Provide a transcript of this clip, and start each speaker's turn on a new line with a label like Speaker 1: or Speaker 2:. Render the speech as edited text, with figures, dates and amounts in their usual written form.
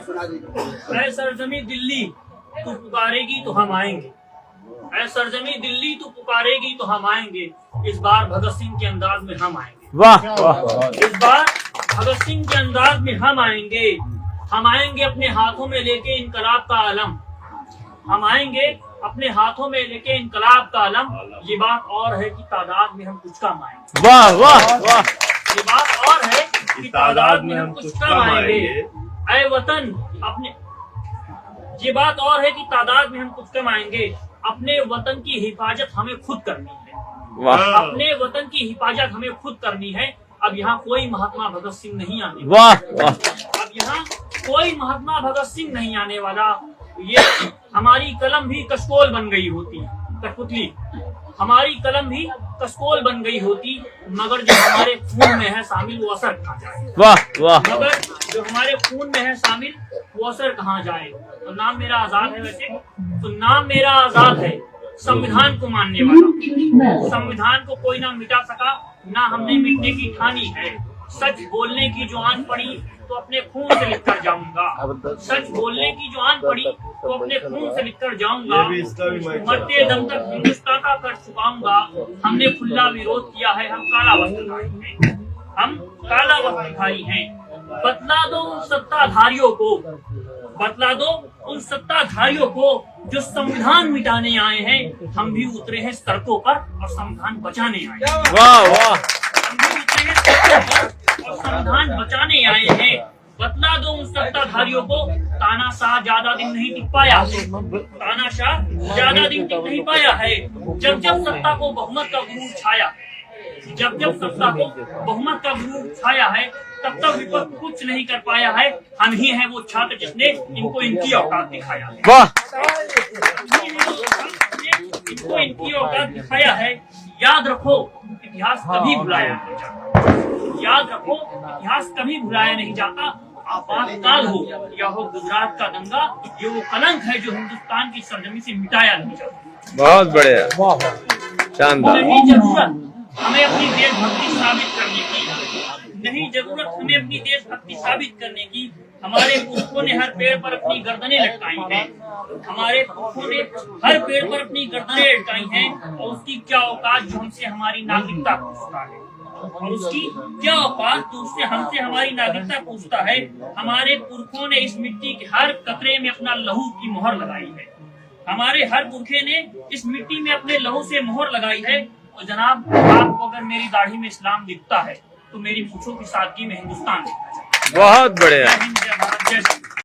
Speaker 1: ऐ सरजमी दिल्ली तू पुकारेगी तो हम आएंगे, ऐ सरजमी दिल्ली तू पुकारेगी तो हम आएंगे, इस बार भगत सिंह के अंदाज में हम आएंगे।
Speaker 2: वाह वाह।
Speaker 1: इस बार भगत सिंह के अंदाज में हम आएंगे अपने हाथों में लेके इनकलाब का आलम, हम आएंगे अपने हाथों में लेके इनकलाब का आलम। ये बात और है कि तादाद में हम कुछ कम आएंगे।
Speaker 2: वाह वाह वाह।
Speaker 1: ये बात और है कि तादाद में हम कुछ कम आएंगे। ऐ वतन अपने, ये बात और है कि तादाद में हम कुछ कम आएंगे। अपने वतन की हिफाजत हमें खुद करनी है।
Speaker 2: वाह।
Speaker 1: अपने वतन की हिफाजत हमें खुद करनी है। अब यहाँ कोई महात्मा भगत सिंह नहीं आने वाला।
Speaker 2: वाह वाह।
Speaker 1: अब यहाँ कोई महात्मा भगत सिंह नहीं आने वाला। ये हमारी कलम भी कशकोल बन गई होती, कठपुतली हमारी कलम भी कशकोल बन गई होती, मगर जो हमारे खून में है शामिल वो असर कहाँ जाए।
Speaker 2: वाह वाह।
Speaker 1: मगर जो हमारे खून में है शामिल वो असर कहाँ जाए। तो नाम मेरा आजाद है, वैसे तो नाम मेरा आजाद है, संविधान को मानने वाला। संविधान को कोई ना मिटा सका, ना हमने मिटने की ठानी है। सच बोलने की जो आन पड़ी तो अपने खून से लिखकर जाऊंगा। सच बोलने की जो आन पड़ी तो अपने खून से लिखकर जाऊंगा। मरते दम तक हिंदुस्तान का कर चुकाऊंगा। हमने खुला विरोध किया है, हम काला वस्त्रधारी हैं, हम काला वस्त्रधारी हैं। बतला दो उन सत्ताधारियों को, बतला दो उन सत्ताधारियों को जो संविधान मिटाने आए हैं। हम भी उतरे हैं सड़कों पर और संविधान बचाने आए हैं।
Speaker 2: वाह वाह।
Speaker 1: हम भी उतरे हैं सड़कों पर और संविधान बचाने आए हैं। बतला दो उन सत्ताधारियों को, तानाशाह ज्यादा दिन नहीं टिक पाया है। तानाशाह ज्यादा दिन टिक नहीं पाया है। जब जब सत्ता को बहुमत का गुरूर छाया, जब जब सत्ता को बहुमत का गुरूर छाया है, तब तक विपक्ष कुछ नहीं कर पाया है। हम ही है वो छात्र जिसने इनको इनकी औकात दिखाया है।
Speaker 2: वाह।
Speaker 1: इनको इनकी औकात दिखाया है। याद रखो इतिहास कभी भुलाया नहीं जाता। याद रखो इतिहास कभी भुलाया नहीं जाता। आपातकाल हो या हो गुजरात का दंगा, ये वो कलंक है जो हिंदुस्तान की सरजमी से मिटाया नहीं जाता।
Speaker 2: बहुत बढ़िया, शानदार।
Speaker 1: नहीं जरूरत हमें अपनी देशभक्ति साबित करने की, नहीं जरूरत हमें अपनी देशभक्ति साबित करने की। हमारे पुरखों ने हर पेड़ पर अपनी गर्दनें लटकाई हैं। हमारे पुरखों ने हर पेड़ पर अपनी गर्दनें लटकाई हैं। और उसकी क्या औकात जो हमसे हमारी नागरिकता पूछता है, और उसकी क्या औकात जो उससे हमसे हमारी नागरिकता पूछता है। हमारे पुरखों ने इस मिट्टी के हर कतरे में अपना लहू की मोहर लगाई है। हमारे हर पुरखे ने इस मिट्टी में अपने लहू से मोहर लगाई है। और जनाब, आपको अगर मेरी दाढ़ी में इस्लाम दिखता है तो मेरी मूंछों की सादगी में हिंदुस्तान दिखता है।
Speaker 2: बहुत बढ़िया।
Speaker 1: जय हिंद, जय भारत, जय श्री